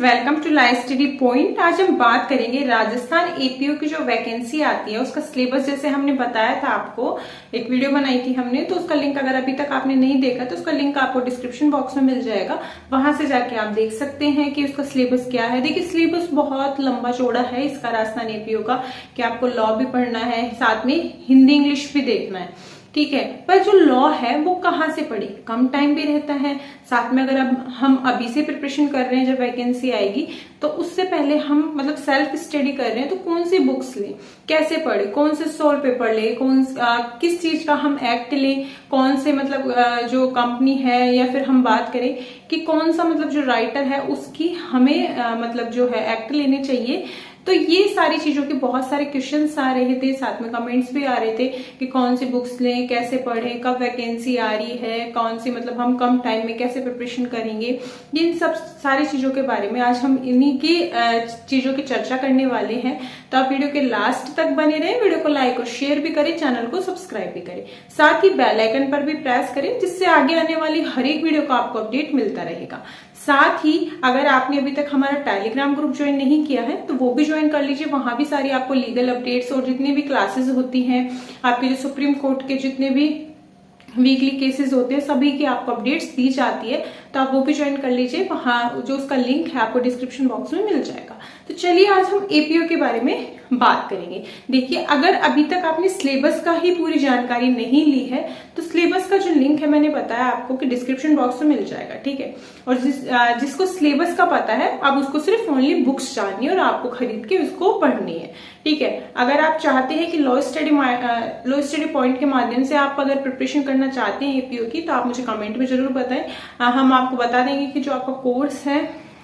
Welcome to live study point. आज हम बात करेंगे राजस्थान एपीओ की जो वैकेंसी आती है उसका सिलेबस। जैसे हमने बताया था, आपको एक वीडियो बनाई थी हमने, तो उसका लिंक अगर अभी तक आपने नहीं देखा तो उसका लिंक आपको डिस्क्रिप्शन बॉक्स में मिल जाएगा, वहां से जाके आप देख सकते हैं कि उसका सिलेबस क्या है। देखिए सिलेबस बहुत लंबा चौड़ा है इसका राजस्थान एपीओ का, कि आपको लॉ भी पढ़ना है, साथ में हिंदी इंग्लिश भी देखना है, ठीक है। पर जो लॉ है वो कहाँ से पढ़े, कम टाइम भी रहता है, साथ में अगर अब हम अभी से प्रिपरेशन कर रहे हैं, जब वैकेंसी आएगी तो उससे पहले हम मतलब सेल्फ स्टडी कर रहे हैं, तो कौन सी बुक्स लें, कैसे पढ़े, कौन से सोल पेपर ले, किस चीज का हम एक्ट लें, कौन से मतलब जो कंपनी है, या फिर हम बात करें कि कौन सा मतलब जो राइटर है उसकी हमें मतलब जो है एक्ट लेने चाहिए। तो ये सारी चीजों के बहुत सारे क्वेश्चंस आ रहे थे, साथ में कमेंट्स भी आ रहे थे कि कौन सी बुक्स लें, कैसे पढ़ें, कब वैकेंसी आ रही है, कौन सी मतलब हम कम टाइम में कैसे प्रिपरेशन करेंगे। इन सब सारी चीजों के बारे में आज हम इन्हीं की चीजों की चर्चा करने वाले हैं। तो आप वीडियो के लास्ट तक बने रहें, वीडियो को लाइक और शेयर भी करें, चैनल को सब्सक्राइब भी करें, साथ ही बेल आइकन पर भी प्रेस करें, जिससे आगे आने वाली हर एक वीडियो का आपको अपडेट मिलता रहेगा। साथ ही अगर आपने अभी तक हमारा टेलीग्राम ग्रुप ज्वाइन नहीं किया है तो वो भी ज्वाइन कर लीजिए, वहां भी सारी आपको लीगल अपडेट्स और जितनी भी क्लासेस होती हैं, आपके जो सुप्रीम कोर्ट के जितने भी वीकली केसेस होते हैं, सभी की आपको अपडेट्स दी जाती है, तो आप वो भी ज्वाइन कर लीजिए, वहां जो उसका लिंक है आपको डिस्क्रिप्शन बॉक्स में मिल जाएगा। तो चलिए आज हम एपीओ के बारे में बात करेंगे। देखिए अगर अभी तक आपने सिलेबस का ही पूरी जानकारी नहीं ली है तो सिलेबस का जो लिंक है मैंने बताया आपको कि डिस्क्रिप्शन बॉक्स में मिल जाएगा, ठीक है। और जिसको सिलेबस का पता है, अब उसको सिर्फ ओनली बुक्स जाननी है और आपको खरीद के उसको पढ़नी है, ठीक है। अगर आप चाहते हैं कि लॉ स्टडी पॉइंट के माध्यम से आप अगर प्रिपरेशन करना चाहते हैं एपीओ की, तो आप मुझे कमेंट में जरूर बताएं, हम आपको बता देंगे कि जो आपका कोर्स है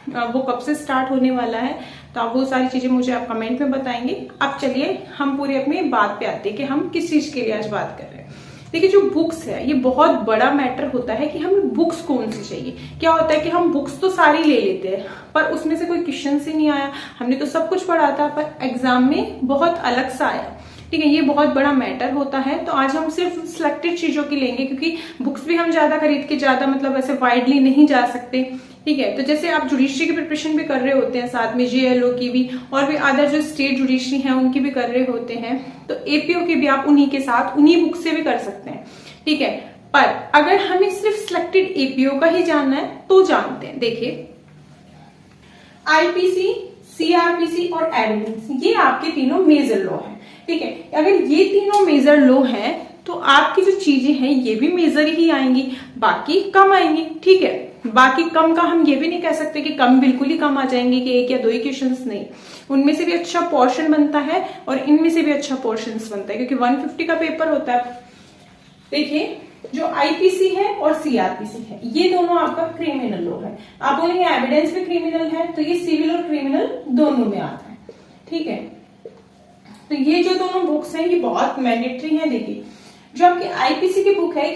वो कब से स्टार्ट होने वाला है, तो आप वो सारी चीजें मुझे आप कमेंट में बताएंगे। अब चलिए हम पूरी अपनी बात पे आते हैं कि हम किस चीज के लिए आज बात कर रहे हैं। देखिए जो बुक्स है ये बहुत बड़ा मैटर होता है कि हमें बुक्स कौन सी चाहिए। क्या होता है कि हम बुक्स तो सारी ले लेते हैं पर उसमें से कोई क्वेश्चन ही नहीं आया, हमने तो सब कुछ पढ़ा था पर एग्जाम में बहुत अलग सा आया, ठीक है। ये बहुत बड़ा मैटर होता है। तो आज हम सिर्फ सिलेक्टेड चीजों की लेंगे, क्योंकि बुक्स भी हम ज्यादा खरीद के ज्यादा मतलब ऐसे वाइडली नहीं जा सकते, ठीक है। तो जैसे आप जुडिशरी की प्रिपरेशन भी कर रहे होते हैं, साथ में जेएलओ की भी और भी अदर जो स्टेट जुडिशरी है उनकी भी कर रहे होते हैं, तो एपीओ की भी आप उन्हीं के साथ उन्हीं बुक से भी कर सकते हैं, ठीक है। पर अगर हमें सिर्फ सिलेक्टेड एपीओ का ही जानना है तो जानते हैं। देखिए आईपीसी, सीआरपीसी और एविडेंस, ये आपके तीनों मेजर लॉ है, ठीक है। अगर ये तीनों मेजर लॉ है तो आपकी जो चीजें हैं ये भी मेजर ही आएंगी, बाकी कम आएंगी, ठीक है। बाकी कम का हम ये भी नहीं कह सकते कि कम बिल्कुल ही कम आ जाएंगे, कि एक या दो ही क्वेश्चंस नहीं, उनमें से भी अच्छा पोर्शन बनता है और इनमें से भी अच्छा पोर्शन बनता है, क्योंकि 150 का पेपर होता है। देखिए जो आईपीसी है और सीआरपीसी है ये दोनों आपका क्रिमिनल लॉ है। आप बोलेंगे एविडेंस भी क्रिमिनल है, तो ये सिविल और क्रिमिनल दोनों में आता है, ठीक है। तो ये जो दोनों बुक्स हैं ये बहुत मैंडेटरी हैं। देखिए जो आपकी आईपीसी की बुक है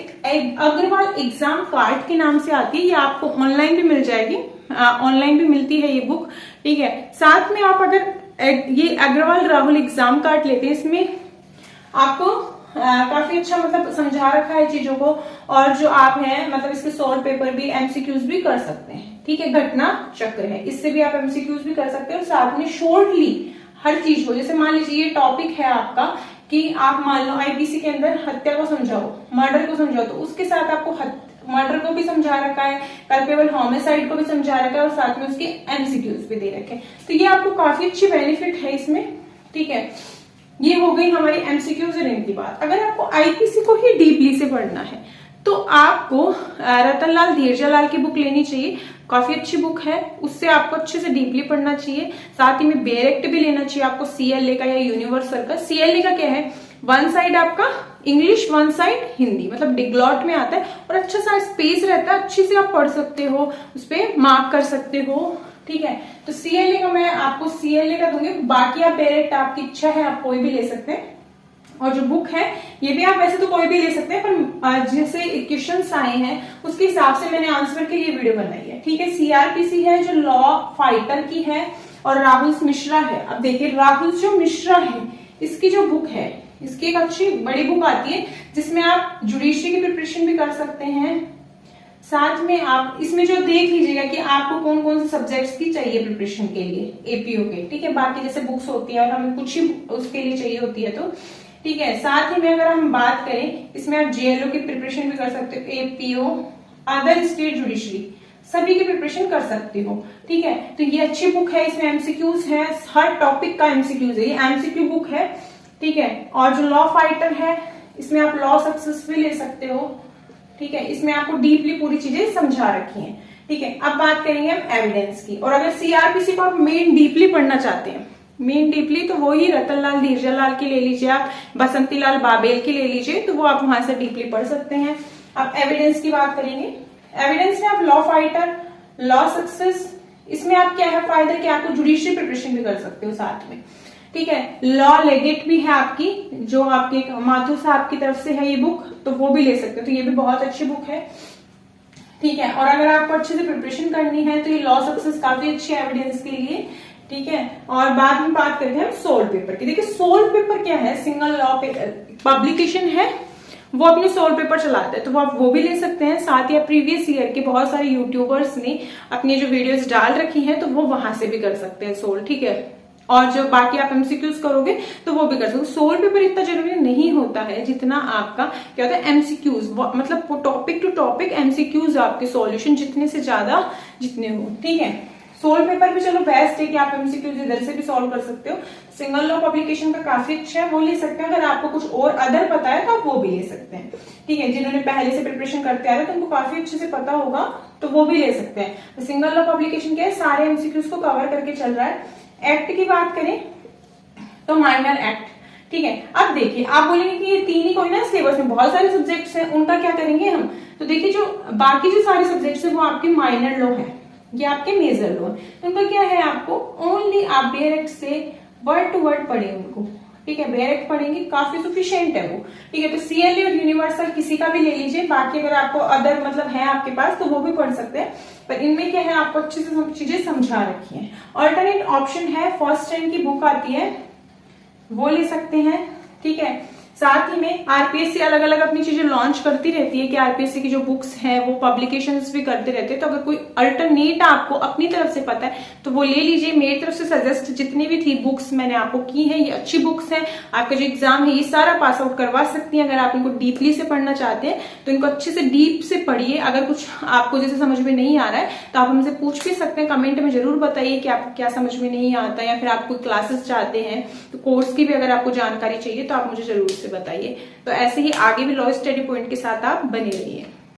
अग्रवाल एग्जाम कार्ड के नाम से आती है, ये आपको ऑनलाइन भी मिल जाएगी, ऑनलाइन भी मिलती है ये बुक, ठीक है। साथ में आप अगर ये अग्रवाल राहुल एग्जाम कार्ड लेते हैं, इसमें आपको काफी अच्छा मतलब समझा रखा है चीजों को, और जो आप हैं मतलब इसके सॉल्व पेपर भी एमसीक्यूज भी कर सकते हैं, ठीक है। घटना चक्र है, इससे भी आप एमसीक्यूज भी कर सकते हैं, और साथ में शॉर्टली हर चीज को, जैसे मान लीजिए ये टॉपिक है आपका कि आप मान लो आईपीसी के अंदर हत्या को समझाओ, मर्डर को समझाओ, तो उसके साथ आपको मर्डर को भी समझा रखा है, कल्पेबल होमिसाइड को भी समझा रखा है, और साथ में उसके एमसीक्यूज भी दे रखे हैं। तो ये आपको काफी अच्छी बेनिफिट है इसमें, ठीक है। ये हो गई हमारी एमसीक्यूज और इनकी बात। अगर आपको आईपीसी को ही डीपली से पढ़ना है तो आपको रतनलाल धीरजालाल की बुक लेनी चाहिए, काफी अच्छी बुक है, उससे आपको अच्छे से डीपली पढ़ना चाहिए। साथ ही में बेरेक्ट भी लेना चाहिए आपको, सीएलए का या यूनिवर्सल का। सीएलए का क्या है, वन साइड आपका इंग्लिश, वन साइड हिंदी, मतलब डिग्लॉट में आता है और अच्छा सा स्पेस रहता है, अच्छे से आप पढ़ सकते हो, उस पर मार्क कर सकते हो, ठीक है। तो सीएलए का मैं आपको सीएलए का दूंगी, बाकी आप बेरेक्ट आपकी इच्छा है, आप कोई भी ले सकते हैं। और जो बुक है ये भी आप वैसे तो कोई भी ले सकते हैं, पर जैसे क्वेश्चंस आए हैं उसके हिसाब से मैंने आंसर के लिए वीडियो बनाई है, ठीक है। सीआरपीसी है जो लॉ फाइटर की है, और राहुल मिश्रा है। अब देखिए राहुल जो मिश्रा है इसकी जो बुक है, इसकी एक अच्छी बड़ी बुक आती है जिसमें आप जुडिशरी की प्रिपरेशन भी कर सकते हैं, साथ में आप इसमें जो देख लीजिएगा कि आपको कौन कौन से सब्जेक्ट्स की चाहिए प्रिपरेशन के लिए एपीओ के, ठीक है। बाकी जैसे बुक्स होती है और हमें कुछ ही उसके लिए चाहिए होती है तो ठीक है। साथ ही में अगर हम बात करें इसमें आप जेएलओ की प्रिपरेशन भी कर सकते हो, एपीओ, अदर स्टेट जुडिशरी, सभी की प्रिपरेशन कर सकते हो, ठीक है। तो ये अच्छी बुक है, इसमें एमसीक्यूज है, हर टॉपिक का एमसीक्यूज है, ये एमसीक्यू बुक है, ठीक है। और जो लॉ फाइटर है इसमें आप लॉ सक्सेस भी ले सकते हो, ठीक है। इसमें आपको डीपली पूरी चीजें समझा रखी हैं, ठीक है। अब बात करेंगे हम एविडेंस की, और अगर सीआरपीसी को आप मेन डीपली पढ़ना चाहते हैं, मेन डीपली, तो वो ही रतनलाल धीरजलाल की ले लीजिए, आप बसंतीलाल बाबेल की ले लीजिए, तो वो आप वहां से डीपली पढ़ सकते हैं। अब एविडेंस की बात करेंगे, एविडेंस में आप लॉ फाइटर, लॉ सक्सेस, इसमें आप क्या है फायदा कि आपको जुडिशियल प्रिपरेशन भी कर सकते हो साथ में, ठीक है। लॉ लेगेट भी है आपकी, जो आपके माथुर साहब की तरफ से है ये बुक, तो वो भी ले सकते हो, तो ये भी बहुत अच्छी बुक है, ठीक है। और अगर आपको अच्छे से प्रिपरेशन करनी है तो ये लॉ सक्सेस काफी अच्छी है एविडेंस के लिए, ठीक है। और बाद में बात करते हैं हम सोल पेपर की। देखिए सोल पेपर क्या है, सिंगल लॉ पब्लिकेशन है, वो अपने सोल पेपर चलाते हैं, तो वो आप वो भी ले सकते हैं। साथ ही प्रीवियस ईयर के बहुत सारे यूट्यूबर्स ने अपनी जो वीडियोस डाल रखी हैं तो वो वहां से भी कर सकते हैं सोल, ठीक है। और जो बाकी आप एमसीक्यूज करोगे तो वो भी कर सकते। सोल पेपर इतना जरूरी नहीं होता है जितना आपका क्या होता है एमसीक्यूज, मतलब टॉपिक टू टॉपिक एमसीक्यूज आपके सॉल्यूशन जितने से ज्यादा जितने हो, ठीक है। सोल पेपर भी चलो बेस्ट है कि आप एमसीक्यूज इधर से भी सॉल्व कर सकते हो। सिंगल लॉ पब्लिकेशन का काफी अच्छा है, वो ले सकते हैं। अगर आपको कुछ और अदर पता है तो आप वो भी ले सकते हैं, ठीक है। जिन्होंने पहले से प्रिपरेशन करते आ रहे तो उनको काफी अच्छे से पता होगा, तो वो भी ले सकते हैं। तो सिंगल लॉ पब्लिकेशन क्या है, सारे एमसीक्यूज को कवर करके चल रहा है। एक्ट की बात करें तो माइनर एक्ट, ठीक है। अब देखिए आप बोलेंगे कि ये तीन ही कोई ना, सिलेबस में बहुत सारे सब्जेक्ट्स हैं, उनका क्या करेंगे हम, तो देखिए जो बाकी जो सारे सब्जेक्ट्स हैं वो आपके माइनर लॉ है, ये आपके मेजर लॉ है। उनका क्या है, आपको ओनली आप बेयर एक्ट से वर्ड टू वर्ड पढ़े उनको, ठीक है। बेयर एक्ट पढ़ेंगे, काफी सफिशिएंट है वो, ठीक है। तो सीएलए और यूनिवर्सल किसी का भी ले लीजिए, बाकी अगर आपको अदर मतलब है आपके पास तो वो भी पढ़ सकते हैं, पर इनमें क्या है आपको अच्छे से सब चीजें समझा रखी हैं। ऑल्टरनेट ऑप्शन है, फर्स्ट रैंक की बुक आती है वो ले सकते हैं, ठीक है। साथ ही में आरपीएससी अलग अलग अपनी चीजें लॉन्च करती रहती है कि आरपीएससी की जो बुक्स हैं वो पब्लिकेशंस भी करते रहते हैं, तो अगर कोई अल्टरनेट आपको अपनी तरफ से पता है तो वो ले लीजिए। मेरी तरफ से सजेस्ट जितनी भी थी बुक्स मैंने आपको की है, ये अच्छी बुक्स हैं, आपका जो एग्जाम है ये सारा पास आउट करवा सकती हैं। अगर आप इनको डीपली से पढ़ना चाहते हैं तो इनको अच्छे से डीप से पढ़िए। अगर कुछ आपको जैसे समझ में नहीं आ रहा है तो आप हमसे पूछ भी सकते हैं, कमेंट में जरूर बताइए कि आपको क्या समझ में नहीं आता, या फिर आप कोई क्लासेस चाहते हैं तो कोर्स की भी अगर आपको जानकारी चाहिए तो आप मुझे जरूर से बताइए। तो ऐसे ही आगे भी लॉ स्टडी पॉइंट के साथ आप बने रहिए।